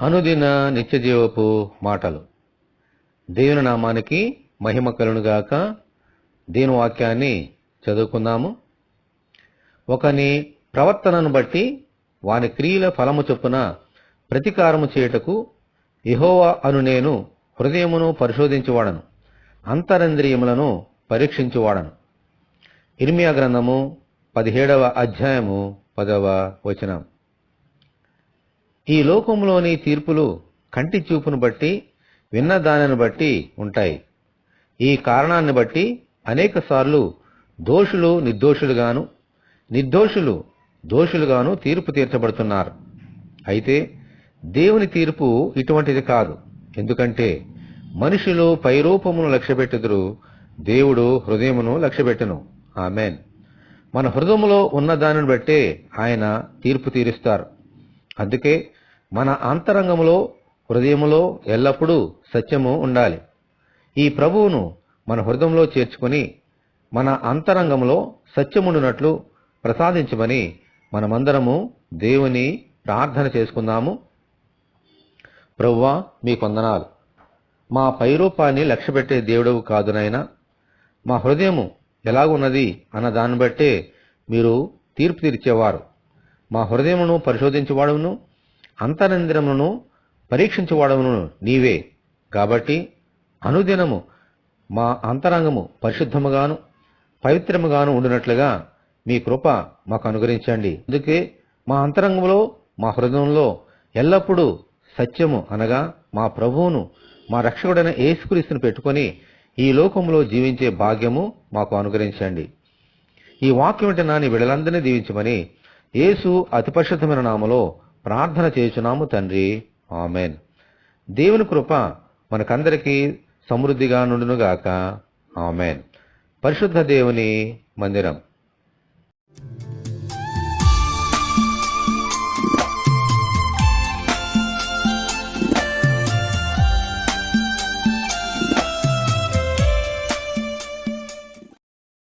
అనుదిన నిత్యజీవపు మాటలు. దేవుని నామానికి మహిమ కలుగునుగాక. దేవుని వాక్యాన్ని చదువుకుందాము. ఒకని ప్రవర్తనను బట్టి వాని క్రియల ఫలము చొప్పున ప్రతీకారము చేయుటకు యెహోవా అను నేను హృదయమును పరిశోధించువాడను, అంతరింద్రియములను పరీక్షించువాడను. ఇర్మియా గ్రంథము 17వ అధ్యాయము 10వ వచనం. ఈ లోకములోని తీర్పులు కంటి చూపును బట్టి, విన్న దానిని బట్టి ఉంటాయి. ఈ కారణాన్ని బట్టి అనేకసార్లు దోషులు నిర్దోషులుగాను, నిర్దోషులు దోషులుగాను తీర్పు తీర్చబడుతున్నారు. అయితే దేవుని తీర్పు ఇటువంటిది కాదు. ఎందుకంటే మనుషులు పైరూపమును లక్ష్యపెట్టుదురు, దేవుడు హృదయమును లక్ష్యపెట్టును. ఆమేన్. మన హృదయములో ఉన్న దానిని బట్టే ఆయన తీర్పు తీరుస్తారు. అందుకే మన అంతరంగములో, హృదయములో ఎల్లప్పుడూ సత్యము ఉండాలి. ఈ ప్రభువును మన హృదయంలో చేర్చుకుని మన అంతరంగంలో సత్యముండునట్లు ప్రసాదించమని మనమందరము దేవుని ప్రార్థన చేసుకుందాము. ప్రభువా, మీకు వందనాలు. మా పైరూపాన్ని లక్ష్యపెట్టే దేవుడవు కాదు నాయనా. మా హృదయము ఎలాగున్నది అన్న దాన్ని బట్టే మీరు తీర్పు తీర్చేవారు. మా హృదయమును పరిశోధించువాడవును, అంతరింద్రియములను పరీక్షించువాడవును నీవే. కాబట్టి అనుదినము మా అంతరంగము పరిశుద్ధముగాను పవిత్రముగాను ఉండినట్లుగా మీ కృప మాకు అనుగ్రహించండి. అందుకే మా అంతరంగంలో, మా హృదయంలో ఎల్లప్పుడూ సత్యము అనగా మా ప్రభువును, మా రక్షకుడైన యేసుక్రీస్తును పెట్టుకొని ఈ లోకంలో జీవించే భాగ్యము మాకు అనుగ్రహించండి. ఈ వాక్యం వింటున్న నీ బిడ్డలందరినీ దీవించమని యేసు అతి పరిశుద్ధమైన నామములో ప్రార్థన చేయుచున్నాము తండ్రి. ఆమేన్. దేవుని కృప మనకందరికీ సమృద్ధిగా నుండునుగాక. ఆమేన్. పరిశుద్ధ దేవుని మందిరం.